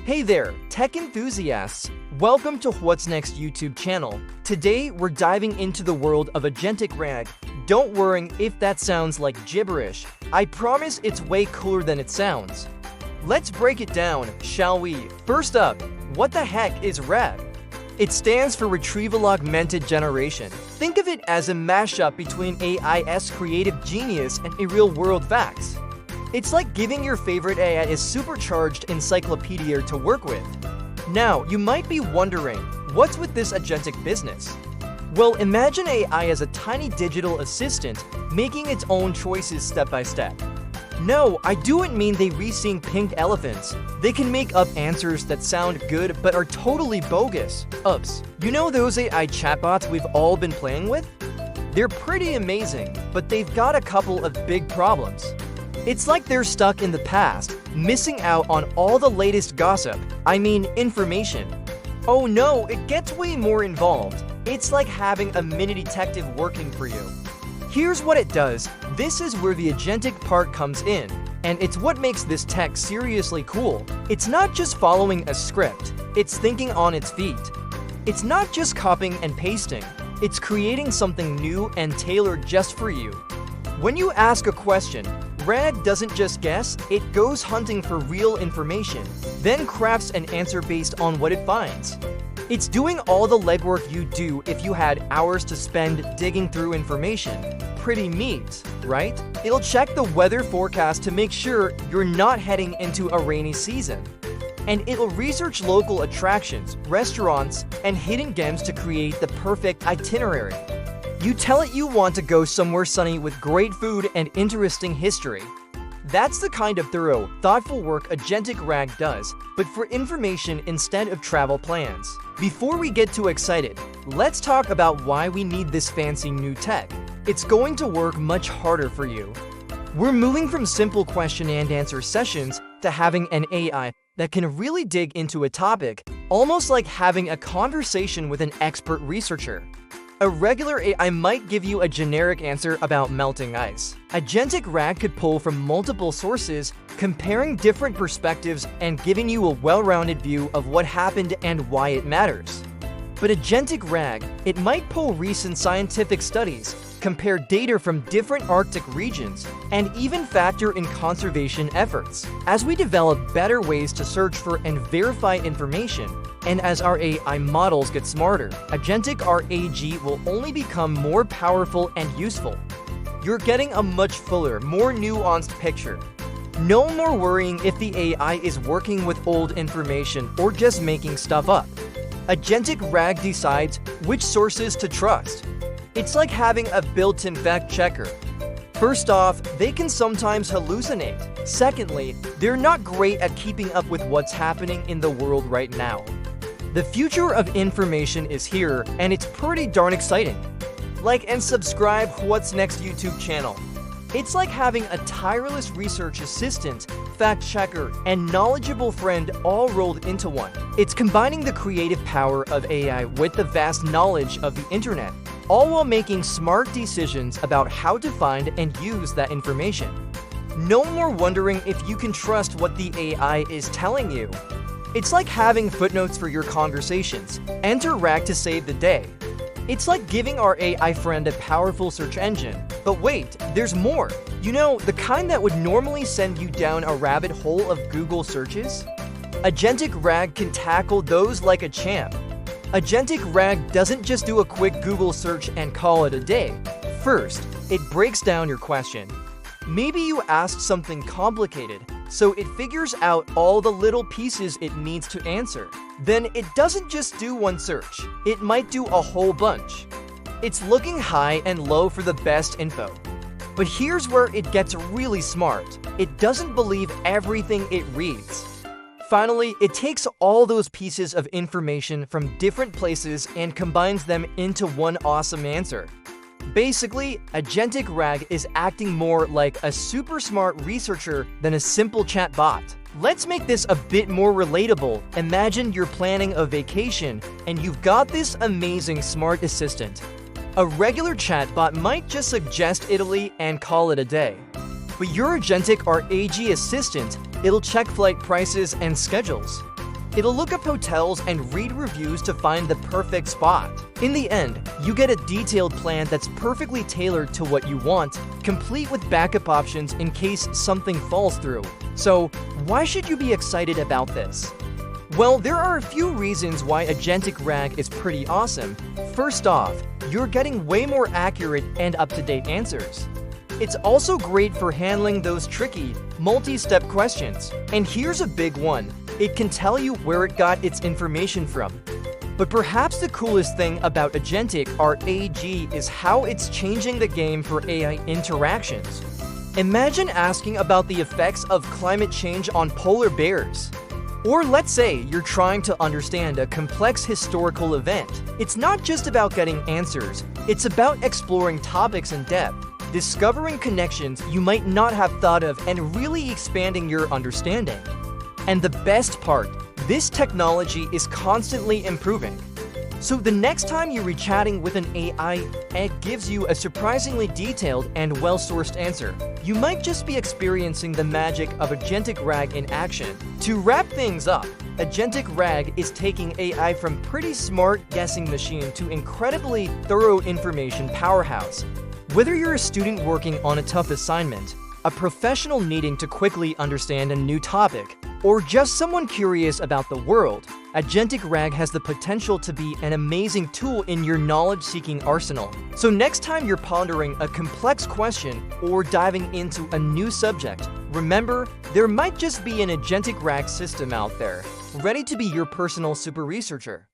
Hey there, tech enthusiasts! Welcome to WhatsNext YouTube channel. Today, we're diving into the world of Agentic RAG. Don't worry if that sounds like gibberish. I promise it's way cooler than it sounds. Let's break it down, shall we? First up, what the heck is RAG? It stands for Retrieval-Augmented Generation. Think of it as a mashup between AI's creative genius and a real-world facts. It's like giving your favorite AI a supercharged encyclopedia to work with. Now, you might be wondering, what's with this agentic business? Well, imagine AI as a tiny digital assistant making its own choices step by step. No, I don't mean they re-sing pink elephants. They can make up answers that sound good but are totally bogus. Oops. You know those AI chatbots we've all been playing with? They're pretty amazing, but they've got a couple of big problems. It's like they're stuck in the past, missing out on all the latest gossip, information. Oh no, it gets way more involved. It's like having a mini detective working for you. Here's what it does. This is where the agentic part comes in, and it's what makes this tech seriously cool. It's not just following a script, it's thinking on its feet. It's not just copying and pasting, it's creating something new and tailored just for you. When you ask a question, RAG doesn't just guess, it goes hunting for real information, then crafts an answer based on what it finds. It's doing all the legwork you'd do if you had hours to spend digging through information. Pretty neat, right? It'll check the weather forecast to make sure you're not heading into a rainy season. And it'll research local attractions, restaurants, and hidden gems to create the perfect itinerary. You tell it you want to go somewhere sunny with great food and interesting history. That's the kind of thorough, thoughtful work Agentic RAG does, but for information instead of travel plans. Before we get too excited, let's talk about why we need this fancy new tech. It's going to work much harder for you. We're moving from simple question and answer sessions to having an AI that can really dig into a topic, almost like having a conversation with an expert researcher. A regular AI might give you a generic answer about melting ice. Agentic RAG could pull from multiple sources, comparing different perspectives and giving you a well-rounded view of what happened and why it matters. But Agentic RAG, it might pull recent scientific studies, compare data from different Arctic regions, and even factor in conservation efforts. As we develop better ways to search for and verify information, and as our AI models get smarter, Agentic RAG will only become more powerful and useful. You're getting a much fuller, more nuanced picture. No more worrying if the AI is working with old information or just making stuff up. Agentic RAG decides which sources to trust. It's like having a built-in fact checker. First off, they can sometimes hallucinate. Secondly, they're not great at keeping up with what's happening in the world right now. The future of information is here, and it's pretty darn exciting. Like and subscribe WhatsNext YouTube channel. It's like having a tireless research assistant, fact checker, and knowledgeable friend all rolled into one. It's combining the creative power of AI with the vast knowledge of the internet, all while making smart decisions about how to find and use that information. No more wondering if you can trust what the AI is telling you. It's like having footnotes for your conversations. Enter RAG to save the day. It's like giving our AI friend a powerful search engine. But wait, there's more. You know, the kind that would normally send you down a rabbit hole of Google searches? Agentic RAG can tackle those like a champ. Agentic RAG doesn't just do a quick Google search and call it a day. First, it breaks down your question. Maybe you asked something complicated, so it figures out all the little pieces it needs to answer. Then it doesn't just do one search, it might do a whole bunch. It's looking high and low for the best info. But here's where it gets really smart. It doesn't believe everything it reads. Finally, it takes all those pieces of information from different places and combines them into one awesome answer. Basically, Agentic RAG is acting more like a super smart researcher than a simple chatbot. Let's make this a bit more relatable. Imagine you're planning a vacation and you've got this amazing smart assistant. A regular chatbot might just suggest Italy and call it a day. But your Agentic RAG assistant, it'll check flight prices and schedules. It'll look up hotels and read reviews to find the perfect spot. In the end, you get a detailed plan that's perfectly tailored to what you want, complete with backup options in case something falls through. So, why should you be excited about this? Well, there are a few reasons why Agentic RAG is pretty awesome. First off, you're getting way more accurate and up-to-date answers. It's also great for handling those tricky, multi-step questions. And here's a big one. It can tell you where it got its information from. But perhaps the coolest thing about Agentic RAG is how it's changing the game for AI interactions. Imagine asking about the effects of climate change on polar bears. Or let's say you're trying to understand a complex historical event. It's not just about getting answers, it's about exploring topics in depth, discovering connections you might not have thought of, and really expanding your understanding. And the best part, this technology is constantly improving. So the next time you're chatting with an AI, it gives you a surprisingly detailed and well-sourced answer. You might just be experiencing the magic of Agentic RAG in action. To wrap things up, Agentic RAG is taking AI from pretty smart guessing machine to incredibly thorough information powerhouse. Whether you're a student working on a tough assignment, a professional needing to quickly understand a new topic, or just someone curious about the world, Agentic RAG has the potential to be an amazing tool in your knowledge-seeking arsenal. So next time you're pondering a complex question or diving into a new subject, remember, there might just be an Agentic RAG system out there, ready to be your personal super researcher.